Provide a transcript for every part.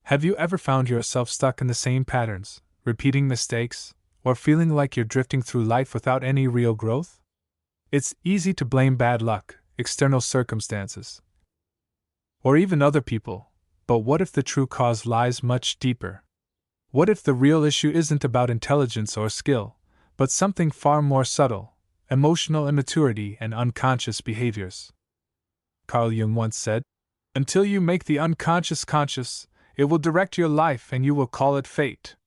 Have you ever found yourself stuck in the same patterns, repeating mistakes, or feeling like you're drifting through life without any real growth? It's easy to blame bad luck, external circumstances, or even other people, but what if the true cause lies much deeper? What if the real issue isn't about intelligence or skill, but something far more subtle: emotional immaturity and unconscious behaviors? Carl Jung once said, "Until you make the unconscious conscious, it will direct your life and you will call it fate."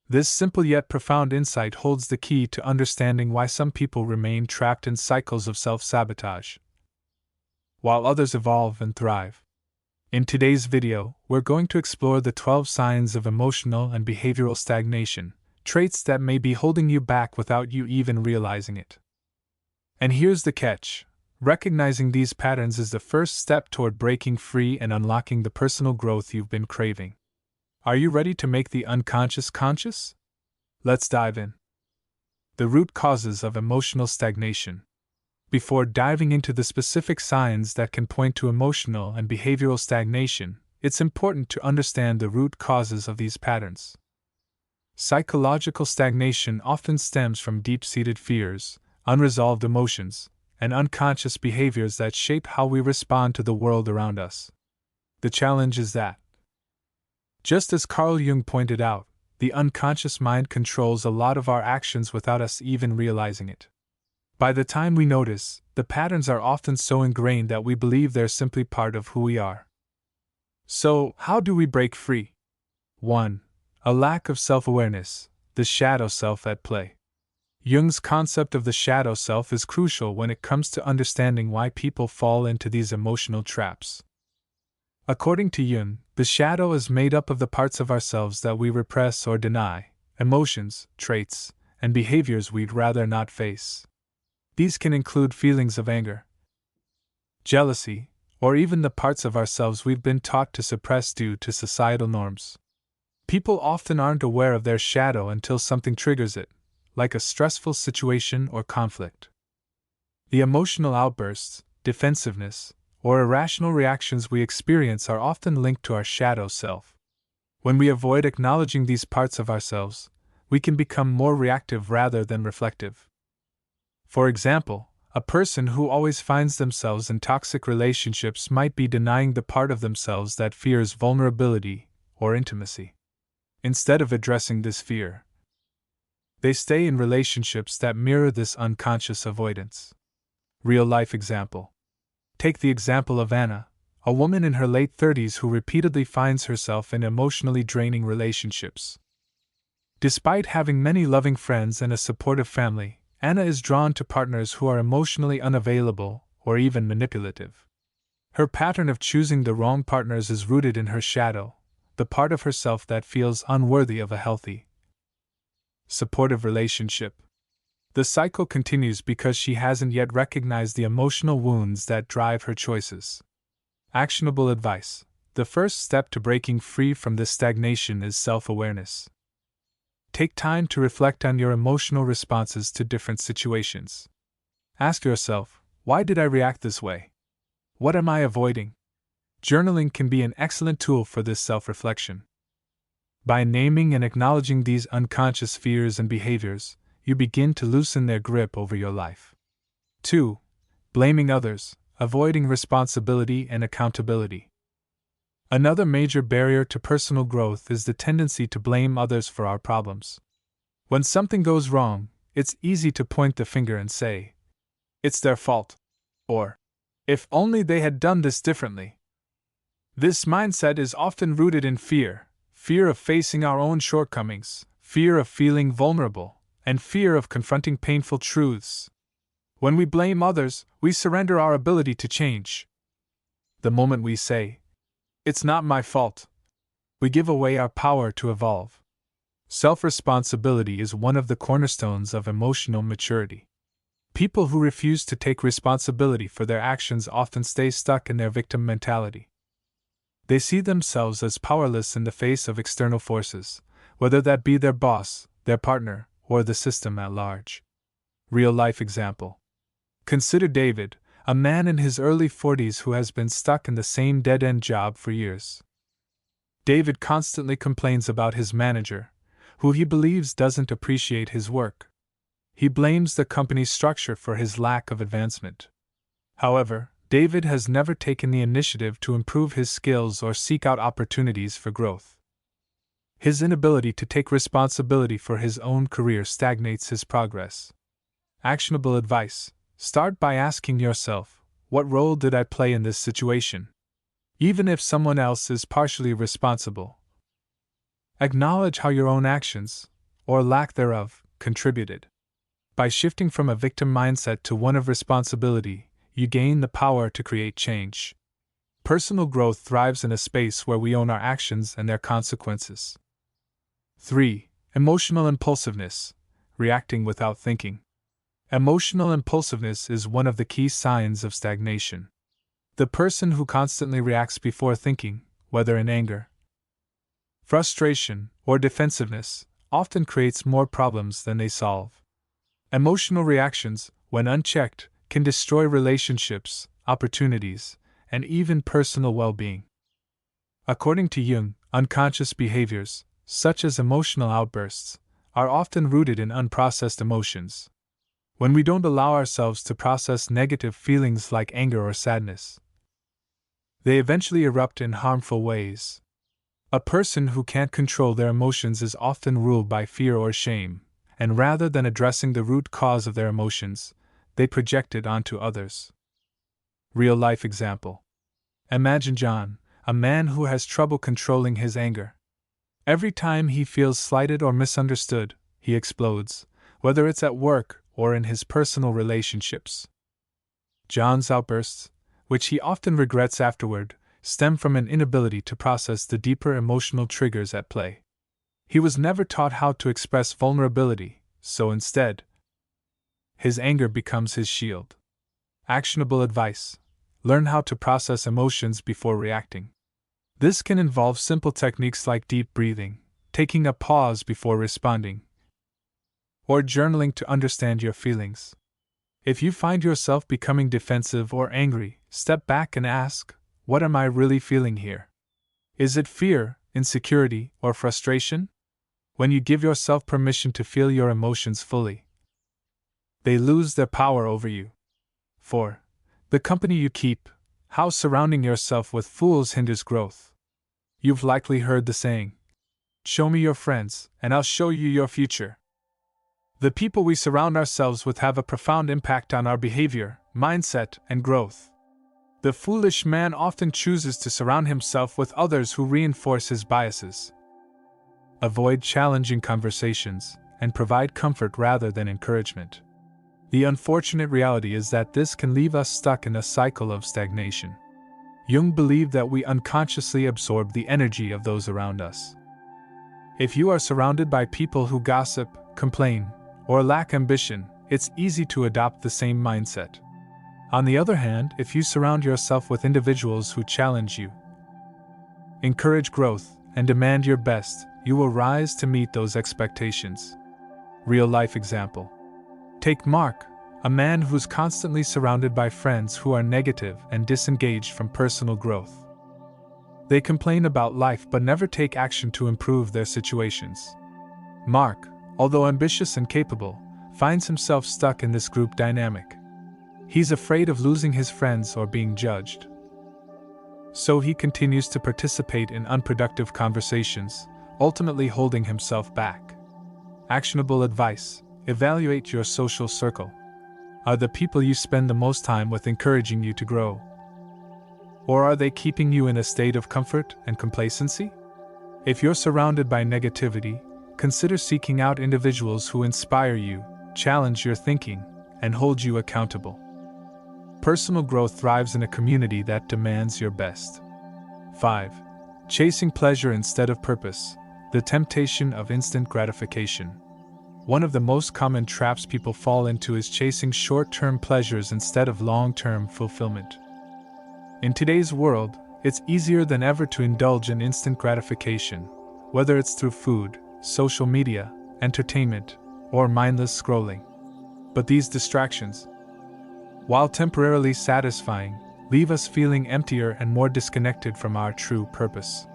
This simple yet profound insight holds the key to understanding why some people remain trapped in cycles of self-sabotage, while others evolve and thrive. In today's video, we're going to explore the 12 signs of emotional and behavioral stagnation, traits that may be holding you back without you even realizing it. And here's the catch: recognizing these patterns is the first step toward breaking free and unlocking the personal growth you've been craving. Are you ready to make the unconscious conscious? Let's dive in. The root causes of emotional stagnation. Before diving into the specific signs that can point to emotional and behavioral stagnation, it's important to understand the root causes of these patterns. Psychological stagnation often stems from deep-seated fears, unresolved emotions, and unconscious behaviors that shape how we respond to the world around us. The challenge is that, just as Carl Jung pointed out, the unconscious mind controls a lot of our actions without us even realizing it. By the time we notice, the patterns are often so ingrained that we believe they're simply part of who we are. So, how do we break free? 1. A lack of self-awareness, the shadow self at play. Jung's concept of the shadow self is crucial when it comes to understanding why people fall into these emotional traps. According to Jung, the shadow is made up of the parts of ourselves that we repress or deny, emotions, traits, and behaviors we'd rather not face. These can include feelings of anger, jealousy, or even the parts of ourselves we've been taught to suppress due to societal norms. People often aren't aware of their shadow until something triggers it, like a stressful situation or conflict. The emotional outbursts, defensiveness, or irrational reactions we experience are often linked to our shadow self. When we avoid acknowledging these parts of ourselves, we can become more reactive rather than reflective. For example, a person who always finds themselves in toxic relationships might be denying the part of themselves that fears vulnerability or intimacy. Instead of addressing this fear, they stay in relationships that mirror this unconscious avoidance. Real-life example. Take the example of Anna, a woman in her late 30s who repeatedly finds herself in emotionally draining relationships. Despite having many loving friends and a supportive family, Anna is drawn to partners who are emotionally unavailable or even manipulative. Her pattern of choosing the wrong partners is rooted in her shadow, the part of herself that feels unworthy of a healthy, supportive relationship. The cycle continues because she hasn't yet recognized the emotional wounds that drive her choices. Actionable advice. The first step to breaking free from this stagnation is self-awareness. Take time to reflect on your emotional responses to different situations. Ask yourself, why did I react this way? What am I avoiding? Journaling can be an excellent tool for this self-reflection. By naming and acknowledging these unconscious fears and behaviors, you begin to loosen their grip over your life. 2. Blaming others, avoiding responsibility and accountability. Another major barrier to personal growth is the tendency to blame others for our problems. When something goes wrong, it's easy to point the finger and say, "It's their fault," or, "If only they had done this differently." This mindset is often rooted in fear of facing our own shortcomings, fear of feeling vulnerable, and fear of confronting painful truths. When we blame others, we surrender our ability to change. The moment we say, "It's not my fault," we give away our power to evolve. Self-responsibility is one of the cornerstones of emotional maturity. People who refuse to take responsibility for their actions often stay stuck in their victim mentality. They see themselves as powerless in the face of external forces, whether that be their boss, their partner, or the system at large. Real-life example. Consider David, a man in his early 40s who has been stuck in the same dead-end job for years. David constantly complains about his manager, who he believes doesn't appreciate his work. He blames the company's structure for his lack of advancement. However, David has never taken the initiative to improve his skills or seek out opportunities for growth. His inability to take responsibility for his own career stagnates his progress. Actionable advice: start by asking yourself, what role did I play in this situation? Even if someone else is partially responsible. Acknowledge how your own actions, or lack thereof, contributed. By shifting from a victim mindset to one of responsibility, you gain the power to create change. Personal growth thrives in a space where we own our actions and their consequences. 3. Emotional impulsiveness, reacting without thinking. Emotional impulsiveness is one of the key signs of stagnation. The person who constantly reacts before thinking, whether in anger, frustration, or defensiveness, often creates more problems than they solve. Emotional reactions, when unchecked, can destroy relationships, opportunities, and even personal well-being. According to Jung, unconscious behaviors, such as emotional outbursts, are often rooted in unprocessed emotions. When we don't allow ourselves to process negative feelings like anger or sadness, they eventually erupt in harmful ways. A person who can't control their emotions is often ruled by fear or shame, and rather than addressing the root cause of their emotions, they project it onto others. Real-life example. Imagine John, a man who has trouble controlling his anger. Every time he feels slighted or misunderstood, he explodes, whether it's at work or in his personal relationships. John's outbursts, which he often regrets afterward, stem from an inability to process the deeper emotional triggers at play. He was never taught how to express vulnerability, so instead, his anger becomes his shield. Actionable advice: learn how to process emotions before reacting. This can involve simple techniques like deep breathing, taking a pause before responding, or journaling to understand your feelings. If you find yourself becoming defensive or angry, step back and ask, what am I really feeling here? Is it fear, insecurity, or frustration? When you give yourself permission to feel your emotions fully, they lose their power over you. 4. The company you keep. How surrounding yourself with fools hinders growth. You've likely heard the saying, show me your friends, and I'll show you your future. The people we surround ourselves with have a profound impact on our behavior, mindset, and growth. The foolish man often chooses to surround himself with others who reinforce his biases. Avoid challenging conversations, and provide comfort rather than encouragement. The unfortunate reality is that this can leave us stuck in a cycle of stagnation. Jung believed that we unconsciously absorb the energy of those around us. If you are surrounded by people who gossip, complain, or lack ambition, it's easy to adopt the same mindset. On the other hand, if you surround yourself with individuals who challenge you, encourage growth, and demand your best, you will rise to meet those expectations. Real-life example. Take Mark, a man who's constantly surrounded by friends who are negative and disengaged from personal growth. They complain about life but never take action to improve their situations. Mark, although ambitious and capable, finds himself stuck in this group dynamic. He's afraid of losing his friends or being judged. So he continues to participate in unproductive conversations, ultimately holding himself back. Actionable advice: evaluate your social circle. Are the people you spend the most time with encouraging you to grow? Or are they keeping you in a state of comfort and complacency? If you're surrounded by negativity, consider seeking out individuals who inspire you, challenge your thinking, and hold you accountable. Personal growth thrives in a community that demands your best. 5. Chasing pleasure instead of purpose. The temptation of instant gratification. One of the most common traps people fall into is chasing short-term pleasures instead of long-term fulfillment. In today's world, it's easier than ever to indulge in instant gratification, whether it's through food, social media, entertainment, or mindless scrolling. But these distractions, while temporarily satisfying, leave us feeling emptier and more disconnected from our true purpose.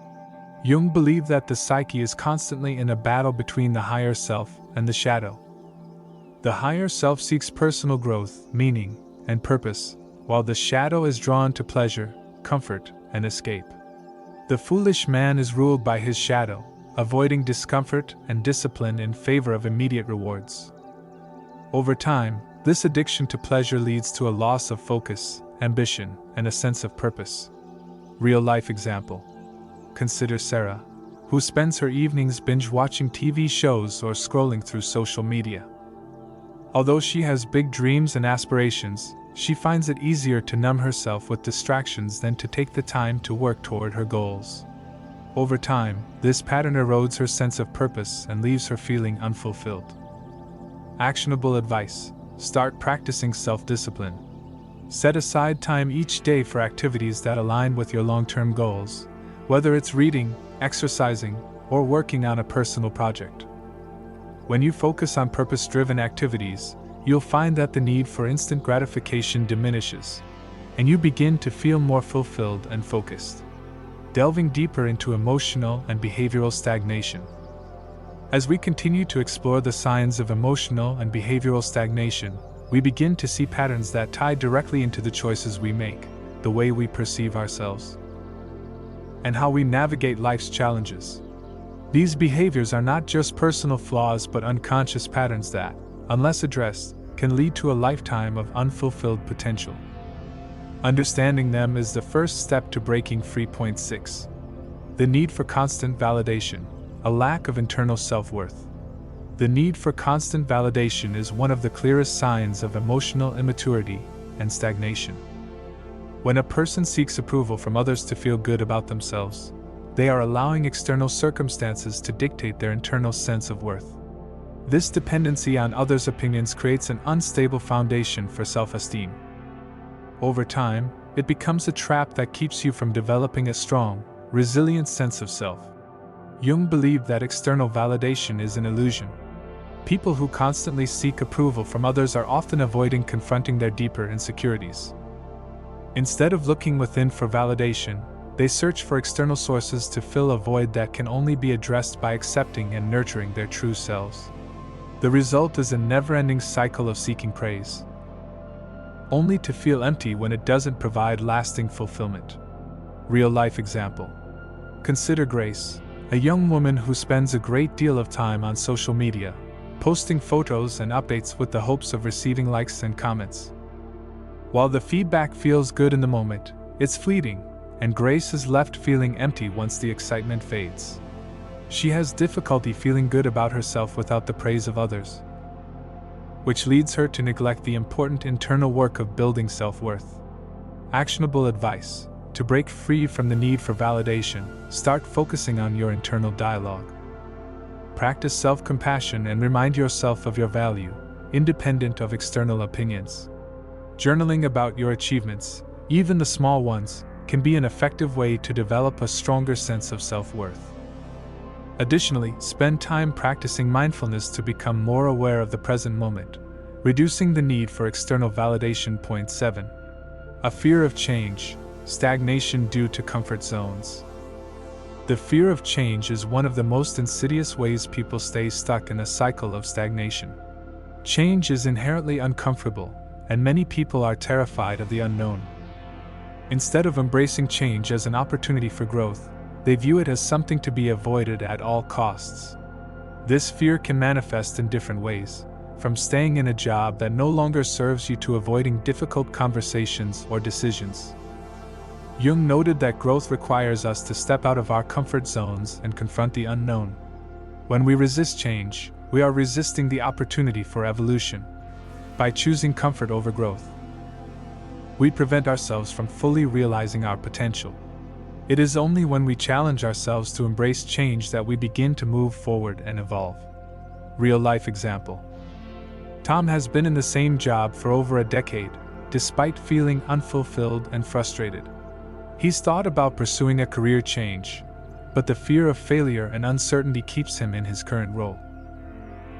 Jung believed that the psyche is constantly in a battle between the higher self and the shadow. The higher self seeks personal growth, meaning, and purpose, while the shadow is drawn to pleasure, comfort, and escape. The foolish man is ruled by his shadow, avoiding discomfort and discipline in favor of immediate rewards. Over time, this addiction to pleasure leads to a loss of focus, ambition, and a sense of purpose. Real-life example. Consider Sarah, who spends her evenings binge-watching TV shows or scrolling through social media. Although she has big dreams and aspirations, she finds it easier to numb herself with distractions than to take the time to work toward her goals. Over time, this pattern erodes her sense of purpose and leaves her feeling unfulfilled. Actionable advice: start practicing self-discipline. Set aside time each day for activities that align with your long-term goals, whether it's reading, exercising, or working on a personal project. When you focus on purpose-driven activities, you'll find that the need for instant gratification diminishes, and you begin to feel more fulfilled and focused. Delving deeper into emotional and behavioral stagnation. As we continue to explore the signs of emotional and behavioral stagnation, we begin to see patterns that tie directly into the choices we make, the way we perceive ourselves, and how we navigate life's challenges. These behaviors are not just personal flaws but unconscious patterns that, unless addressed, can lead to a lifetime of unfulfilled potential. Understanding them is the first step to breaking free. Point 6. The need for constant validation, a lack of internal self-worth. The need for constant validation is one of the clearest signs of emotional immaturity and stagnation. When a person seeks approval from others to feel good about themselves, they are allowing external circumstances to dictate their internal sense of worth. This dependency on others' opinions creates an unstable foundation for self-esteem. Over time, it becomes a trap that keeps you from developing a strong, resilient sense of self. Jung believed that external validation is an illusion. People who constantly seek approval from others are often avoiding confronting their deeper insecurities. Instead of looking within for validation, they search for external sources to fill a void that can only be addressed by accepting and nurturing their true selves. The result is a never-ending cycle of seeking praise, only to feel empty when it doesn't provide lasting fulfillment. Real-life example. Consider Grace, a young woman who spends a great deal of time on social media, posting photos and updates with the hopes of receiving likes and comments. While the feedback feels good in the moment, it's fleeting, and Grace is left feeling empty once the excitement fades. She has difficulty feeling good about herself without the praise of others, which leads her to neglect the important internal work of building self-worth. Actionable advice: to break free from the need for validation, start focusing on your internal dialogue. Practice self-compassion and remind yourself of your value, independent of external opinions. Journaling about your achievements, even the small ones, can be an effective way to develop a stronger sense of self-worth. Additionally, spend time practicing mindfulness to become more aware of the present moment, reducing the need for external validation. Point 7. A fear of change, stagnation due to comfort zones. The fear of change is one of the most insidious ways people stay stuck in a cycle of stagnation. Change is inherently uncomfortable, and many people are terrified of the unknown. Instead of embracing change as an opportunity for growth, they view it as something to be avoided at all costs. This fear can manifest in different ways, from staying in a job that no longer serves you to avoiding difficult conversations or decisions. Jung noted that growth requires us to step out of our comfort zones and confront the unknown. When we resist change, we are resisting the opportunity for evolution. By choosing comfort over growth, we prevent ourselves from fully realizing our potential. It is only when we challenge ourselves to embrace change that we begin to move forward and evolve. Real-life example. Tom has been in the same job for over a decade, despite feeling unfulfilled and frustrated. He's thought about pursuing a career change, but the fear of failure and uncertainty keeps him in his current role.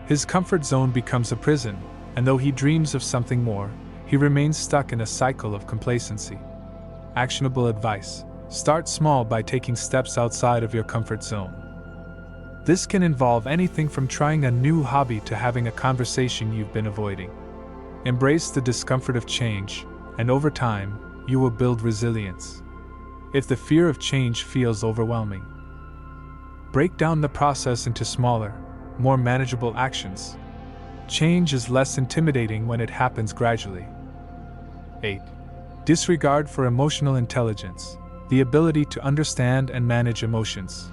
His comfort zone becomes a prison, and though he dreams of something more, he remains stuck in a cycle of complacency. Actionable advice: Start small by taking steps outside of your comfort zone. This can involve anything from trying a new hobby to having a conversation you've been avoiding. Embrace the discomfort of change, and over time, you will build resilience. If the fear of change feels overwhelming, break down the process into smaller, more manageable actions. Change is less intimidating when it happens gradually. 8. Disregard for emotional intelligence, the ability to understand and manage emotions.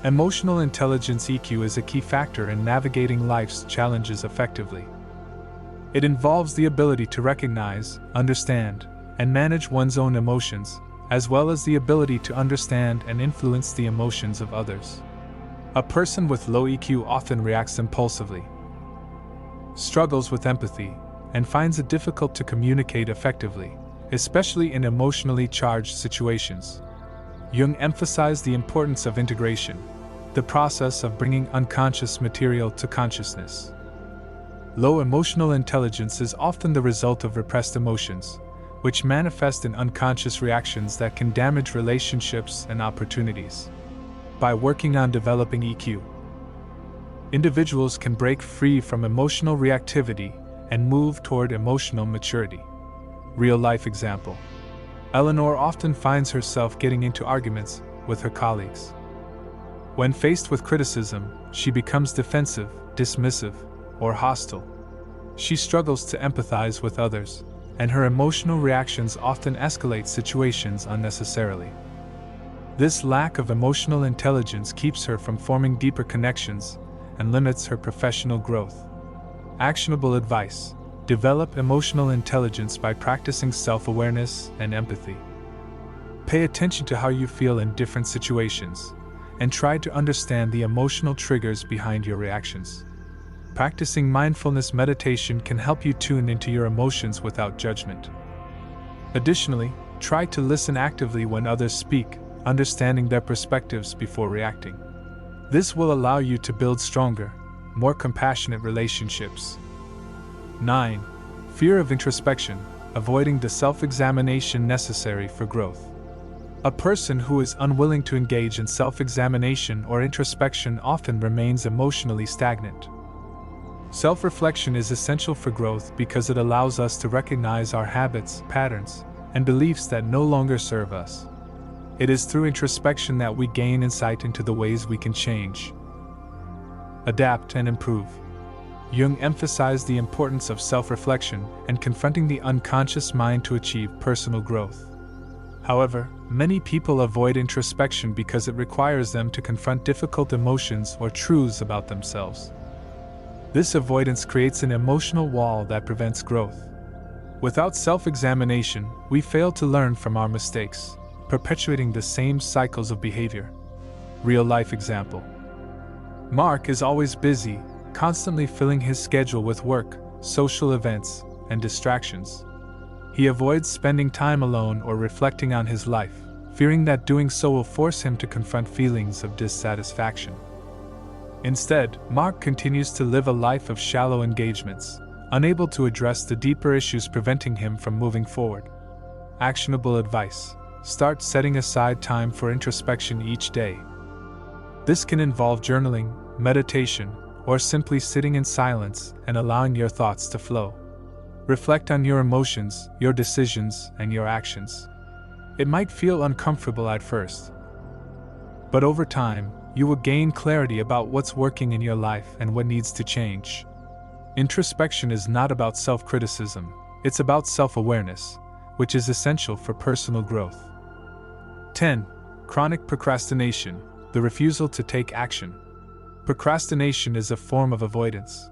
Emotional intelligence (EQ) is a key factor in navigating life's challenges effectively. It involves the ability to recognize, understand, and manage one's own emotions, as well as the ability to understand and influence the emotions of others. A person with low EQ often reacts impulsively, struggles with empathy, and finds it difficult to communicate effectively, especially in emotionally charged situations. Jung emphasized the importance of integration, the process of bringing unconscious material to consciousness. Low emotional intelligence is often the result of repressed emotions, which manifest in unconscious reactions that can damage relationships and opportunities. By working on developing EQ, individuals can break free from emotional reactivity and move toward emotional maturity. Real-life example. Eleanor often finds herself getting into arguments with her colleagues. When faced with criticism, she becomes defensive, dismissive, or hostile. She struggles to empathize with others, and her emotional reactions often escalate situations unnecessarily. This lack of emotional intelligence keeps her from forming deeper connections and limits her professional growth. Actionable advice: develop emotional intelligence by practicing self-awareness and empathy. Pay attention to how you feel in different situations, and try to understand the emotional triggers behind your reactions. Practicing mindfulness meditation can help you tune into your emotions without judgment. Additionally, try to listen actively when others speak, understanding their perspectives before reacting. This will allow you to build stronger, more compassionate relationships. 9. Fear of introspection, avoiding the self-examination necessary for growth. A person who is unwilling to engage in self-examination or introspection often remains emotionally stagnant. Self-reflection is essential for growth because it allows us to recognize our habits, patterns, and beliefs that no longer serve us. It is through introspection that we gain insight into the ways we can change, adapt, and improve. Jung emphasized the importance of self-reflection and confronting the unconscious mind to achieve personal growth. However, many people avoid introspection because it requires them to confront difficult emotions or truths about themselves. This avoidance creates an emotional wall that prevents growth. Without self-examination, we fail to learn from our mistakes, perpetuating the same cycles of behavior. Real-life example. Mark is always busy, constantly filling his schedule with work, social events, and distractions. He avoids spending time alone or reflecting on his life, fearing that doing so will force him to confront feelings of dissatisfaction. Instead, Mark continues to live a life of shallow engagements, unable to address the deeper issues preventing him from moving forward. Actionable advice: start setting aside time for introspection each day. This can involve journaling, meditation, or simply sitting in silence and allowing your thoughts to flow. Reflect on your emotions, your decisions, and your actions. It might feel uncomfortable at first, but over time, you will gain clarity about what's working in your life and what needs to change. Introspection is not about self-criticism, it's about self-awareness, which is essential for personal growth. 10. Chronic procrastination, the refusal to take action. Procrastination is a form of avoidance.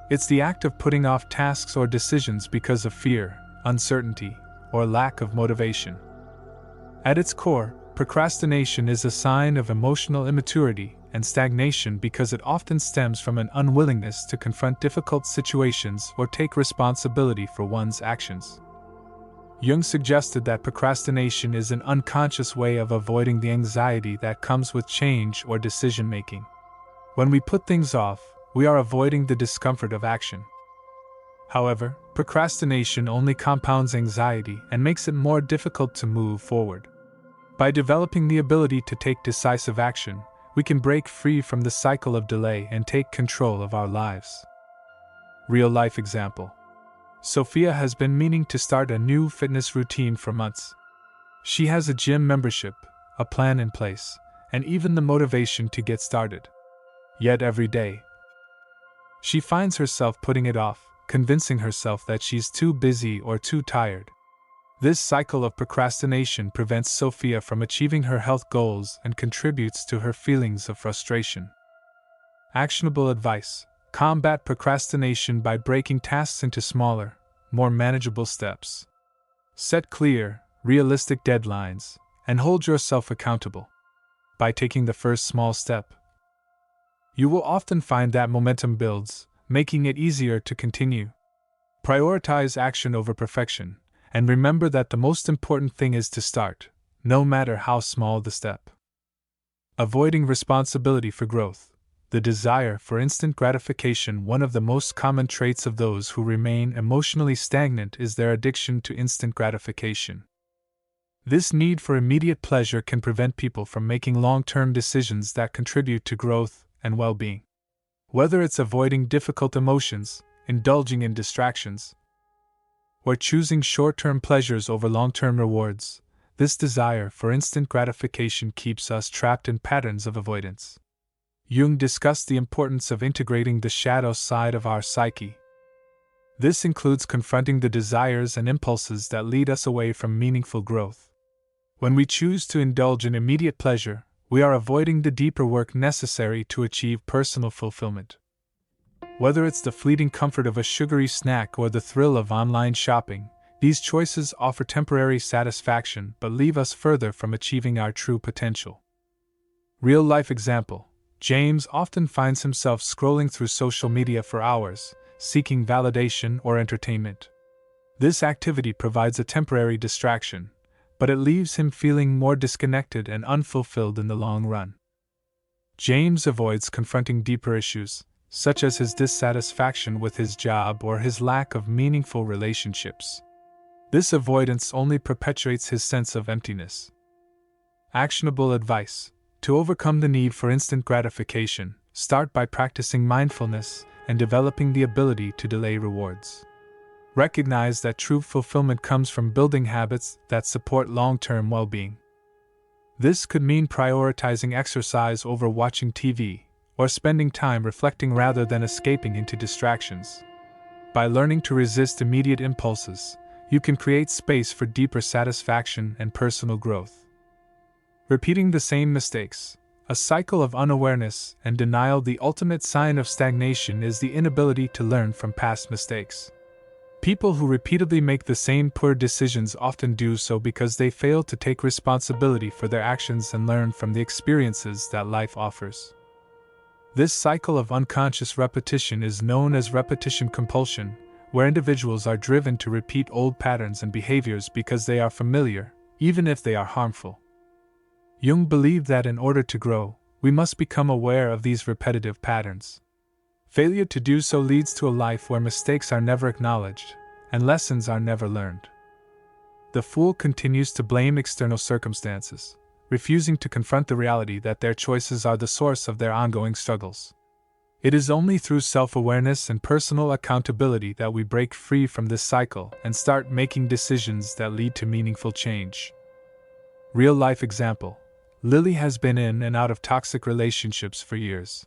It's the act of putting off tasks or decisions because of fear, uncertainty, or lack of motivation. At its core, procrastination is a sign of emotional immaturity and stagnation because it often stems from an unwillingness to confront difficult situations or take responsibility for one's actions. Jung suggested that procrastination is an unconscious way of avoiding the anxiety that comes with change or decision-making. When we put things off, we are avoiding the discomfort of action. However, procrastination only compounds anxiety and makes it more difficult to move forward. By developing the ability to take decisive action, we can break free from the cycle of delay and take control of our lives. Real-life example. Sophia has been meaning to start a new fitness routine for months. She has a gym membership, a plan in place, and even the motivation to get started. Yet every day, she finds herself putting it off, convincing herself that she's too busy or too tired. This cycle of procrastination prevents Sophia from achieving her health goals and contributes to her feelings of frustration. Actionable advice: combat procrastination by breaking tasks into smaller, more manageable steps. Set clear, realistic deadlines, and hold yourself accountable. By taking the first small step, you will often find that momentum builds, making it easier to continue. Prioritize action over perfection, and remember that the most important thing is to start, no matter how small the step. Avoiding responsibility for growth. The desire for instant gratification. One of the most common traits of those who remain emotionally stagnant is their addiction to instant gratification. This need for immediate pleasure can prevent people from making long-term decisions that contribute to growth and well-being. Whether it's avoiding difficult emotions, indulging in distractions, or choosing short-term pleasures over long-term rewards, this desire for instant gratification keeps us trapped in patterns of avoidance. Jung discussed the importance of integrating the shadow side of our psyche. This includes confronting the desires and impulses that lead us away from meaningful growth. When we choose to indulge in immediate pleasure, we are avoiding the deeper work necessary to achieve personal fulfillment. Whether it's the fleeting comfort of a sugary snack or the thrill of online shopping, these choices offer temporary satisfaction but leave us further from achieving our true potential. Real-life example. James often finds himself scrolling through social media for hours, seeking validation or entertainment. This activity provides a temporary distraction, but it leaves him feeling more disconnected and unfulfilled in the long run. James avoids confronting deeper issues, such as his dissatisfaction with his job or his lack of meaningful relationships. This avoidance only perpetuates his sense of emptiness. Actionable advice: to overcome the need for instant gratification, start by practicing mindfulness and developing the ability to delay rewards. Recognize that true fulfillment comes from building habits that support long-term well-being. This could mean prioritizing exercise over watching TV, or spending time reflecting rather than escaping into distractions. By learning to resist immediate impulses, you can create space for deeper satisfaction and personal growth. Repeating the same mistakes. A cycle of unawareness and denial. The ultimate sign of stagnation is the inability to learn from past mistakes. People who repeatedly make the same poor decisions often do so because they fail to take responsibility for their actions and learn from the experiences that life offers. This cycle of unconscious repetition is known as repetition compulsion, where individuals are driven to repeat old patterns and behaviors because they are familiar, even if they are harmful. Jung believed that in order to grow, we must become aware of these repetitive patterns. Failure to do so leads to a life where mistakes are never acknowledged, and lessons are never learned. The fool continues to blame external circumstances, refusing to confront the reality that their choices are the source of their ongoing struggles. It is only through self-awareness and personal accountability that we break free from this cycle and start making decisions that lead to meaningful change. Real-life example. Lily has been in and out of toxic relationships for years.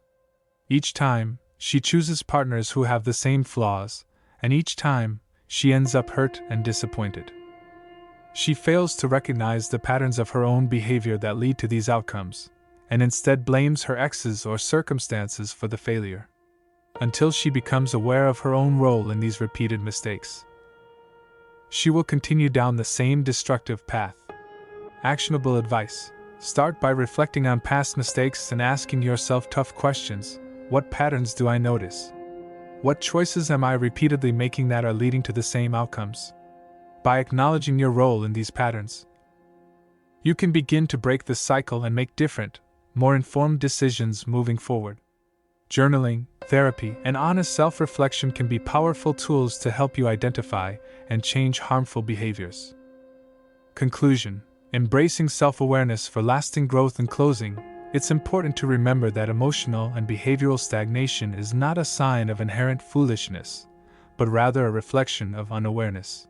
Each time, she chooses partners who have the same flaws, and each time, she ends up hurt and disappointed. She fails to recognize the patterns of her own behavior that lead to these outcomes, and instead blames her exes or circumstances for the failure, until she becomes aware of her own role in these repeated mistakes. She will continue down the same destructive path. Actionable advice. Start by reflecting on past mistakes and asking yourself tough questions. What patterns do I notice? What choices am I repeatedly making that are leading to the same outcomes? By acknowledging your role in these patterns, you can begin to break the cycle and make different, more informed decisions moving forward. Journaling, therapy, and honest self-reflection can be powerful tools to help you identify and change harmful behaviors. Conclusion. Embracing self-awareness for lasting growth. In closing, it's important to remember that emotional and behavioral stagnation is not a sign of inherent foolishness, but rather a reflection of unawareness.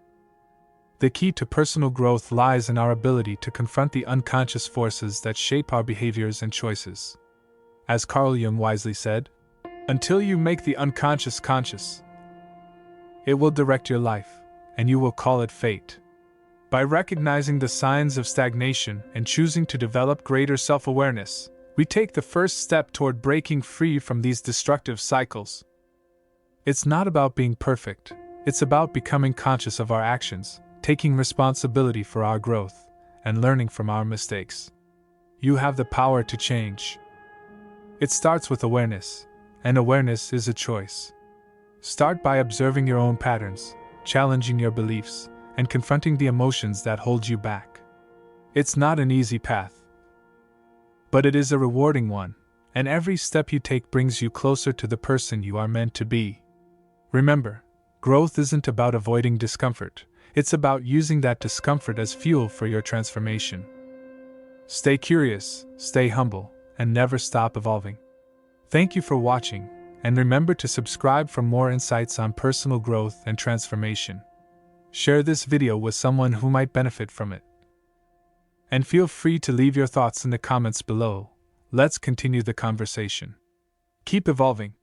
The key to personal growth lies in our ability to confront the unconscious forces that shape our behaviors and choices. As Carl Jung wisely said, "Until you make the unconscious conscious, it will direct your life, and you will call it fate." By recognizing the signs of stagnation and choosing to develop greater self-awareness, we take the first step toward breaking free from these destructive cycles. It's not about being perfect, it's about becoming conscious of our actions, taking responsibility for our growth, and learning from our mistakes. You have the power to change. It starts with awareness, and awareness is a choice. Start by observing your own patterns, challenging your beliefs, and confronting the emotions that hold you back. It's not an easy path, but it is a rewarding one, and every step you take brings you closer to the person you are meant to be. Remember, growth isn't about avoiding discomfort, it's about using that discomfort as fuel for your transformation. Stay curious, stay humble, and never stop evolving. Thank you for watching, and remember to subscribe for more insights on personal growth and transformation. Share this video with someone who might benefit from it. And feel free to leave your thoughts in the comments below. Let's continue the conversation. Keep evolving.